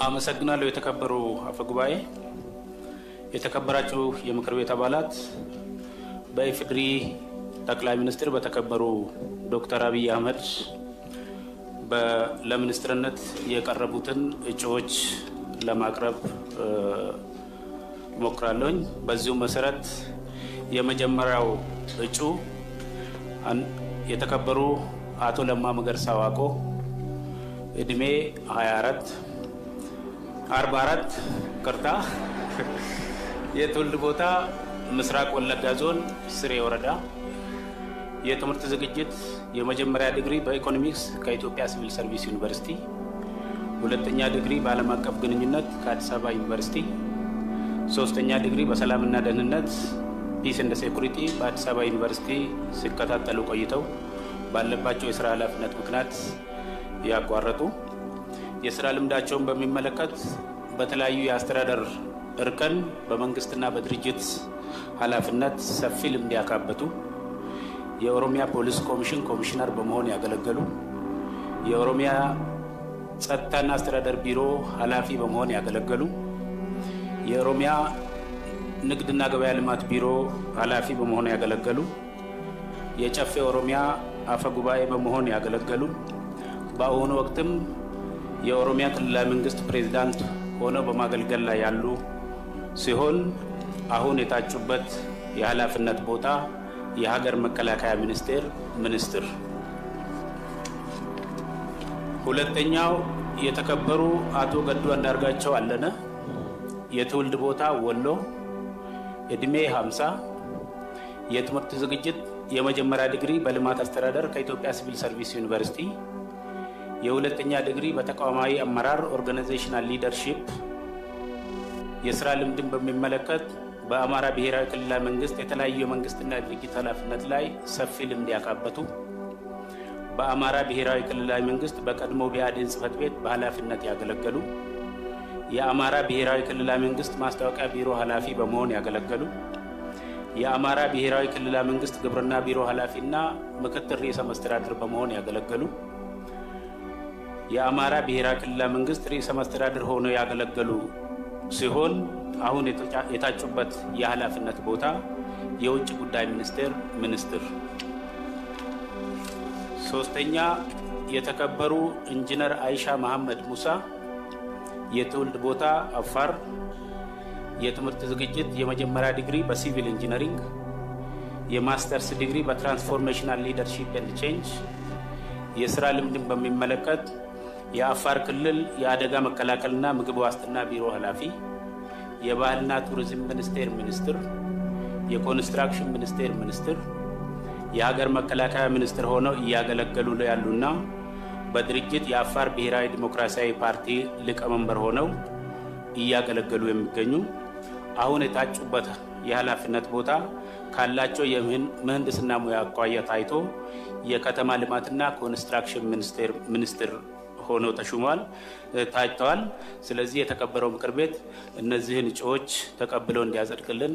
አመሰግናለሁ የተከበሩ አፈጉባኤ የተከበራችሁ የምክር ቤት አባላት በኢፌዴሪ ጠቅላይ ሚኒስትር በተከበሩ ዶክተር አብይ አህመድ ለሚኒስትርነት የቀረቡትን እጩዎች ለማቅረብ ሞክራለሁኝ። በዚሁ መሰረት የመጀመሪያው እጩ የተከበሩ አቶ ለማ መገርሳ ዋቆ እድሜ 44 ቅርታ የትውልድ ቦታ ምስራቅ ወለጋ ዞን ስሬ ወረዳ የትምህርት ዝግጅት የመጀመሪያ ዲግሪ በኢኮኖሚክስ ከኢትዮጵያ ሲቪል ሰርቪስ ዩኒቨርሲቲ ሁለተኛ ዲግሪ በዓለም አቀፍ ግንኙነት ከአዲስ አበባ ዩኒቨርሲቲ ሶስተኛ ዲግሪ በሰላምና ደህንነት ፒስ ኤንድ ሴኩሪቲ በአዲስ አበባ ዩኒቨርሲቲ ሲከታተሉ ቆይተው ባለባቸው የሥራ ኃላፊነት ምክንያት ያቋረጡ የሥራ ልምዳቸውን በሚመለከት በተለያዩ የአስተዳደር እርከን በመንግስትና በድርጅት ኃላፊነት ሰፊ ልምድ ያካበቱ የኦሮሚያ ፖሊስ ኮሚሽን ኮሚሽነር በመሆን ያገለገሉ የኦሮሚያ ጸጥታና አስተዳደር ቢሮ ኃላፊ በመሆን ያገለገሉ የኦሮሚያ ንግድና ገበያ ልማት ቢሮ ኃላፊ በመሆን ያገለገሉ የጨፌ ኦሮሚያ አፈጉባኤ በመሆን ያገለገሉ በአሁኑ ወቅትም የኦሮሚያ ክልላዊ መንግስት ፕሬዝዳንት ሆነው በማገልገል ላይ ያሉ ሲሆን አሁን የታጩበት የኃላፊነት ቦታ የሀገር መከላከያ ሚኒስቴር ሚኒስትር። ሁለተኛው የተከበሩ አቶ ገዱ አንዳርጋቸው አለነ የትውልድ ቦታ ወሎ እድሜ 50 የትምህርት ዝግጅት የመጀመሪያ ዲግሪ በልማት አስተዳደር ከኢትዮጵያ ሲቪል ሰርቪስ ዩኒቨርሲቲ የሁለተኛ ዲግሪ በተቋማዊ አመራር ኦርጋናይዜሽናል ሊደርሺፕ የሥራ ልምድን በሚመለከት በአማራ ብሔራዊ ክልላዊ መንግስት የተለያዩ የመንግስትና የድርጅት ኃላፊነት ላይ ሰፊ ልምድ ያካበቱ በአማራ ብሔራዊ ክልላዊ መንግስት በቀድሞ ብአዴን ጽሕፈት ቤት በኃላፊነት ያገለገሉ የአማራ ብሔራዊ ክልላዊ መንግስት ማስታወቂያ ቢሮ ኃላፊ በመሆን ያገለገሉ የአማራ ብሔራዊ ክልላዊ መንግስት ግብርና ቢሮ ኃላፊና ምክትል ርዕሰ መስተዳድር በመሆን ያገለገሉ የአማራ ብሔራዊ ክልላዊ መንግስት ርዕሰ መስተዳድር ሆነው ያገለገሉ ሲሆን አሁን የታጩበት የኃላፊነት ቦታ የውጭ ጉዳይ ሚኒስቴር ሚኒስትር። ሶስተኛ የተከበሩ ኢንጂነር አይሻ መሐመድ ሙሳ የትውልድ ቦታ አፋር የትምህርት ዝግጅት የመጀመሪያ ዲግሪ በሲቪል ኢንጂነሪንግ የማስተርስ ዲግሪ በትራንስፎርሜሽናል ሊደርሺፕ ኤንድ ቼንጅ የሥራ ልምድን በሚመለከት የአፋር ክልል የአደጋ መከላከልና ምግብ ዋስትና ቢሮ ኃላፊ የባህልና ቱሪዝም ሚኒስቴር ሚኒስትር የኮንስትራክሽን ሚኒስቴር ሚኒስትር የሀገር መከላከያ ሚኒስትር ሆነው ያገለገሉ ያሉና በድርጅት የአፋር ብሔራዊ ዲሞክራሲያዊ ፓርቲ ሊቀመንበር ሆነው ያገለገሉ የሚገኙ አሁን የታጩበት የኃላፊነት ቦታ ካላቸው የምህንድስና ሙያ አቋያ ታይቶ የከተማ ልማትና ኮንስትራክሽን ሚኒስትር ሆነው ተሹመዋል ታጭተዋል። ስለዚህ የተከበረው ምክር ቤት እነዚህን እጩዎች ተቀብለው እንዲያጸድቅልን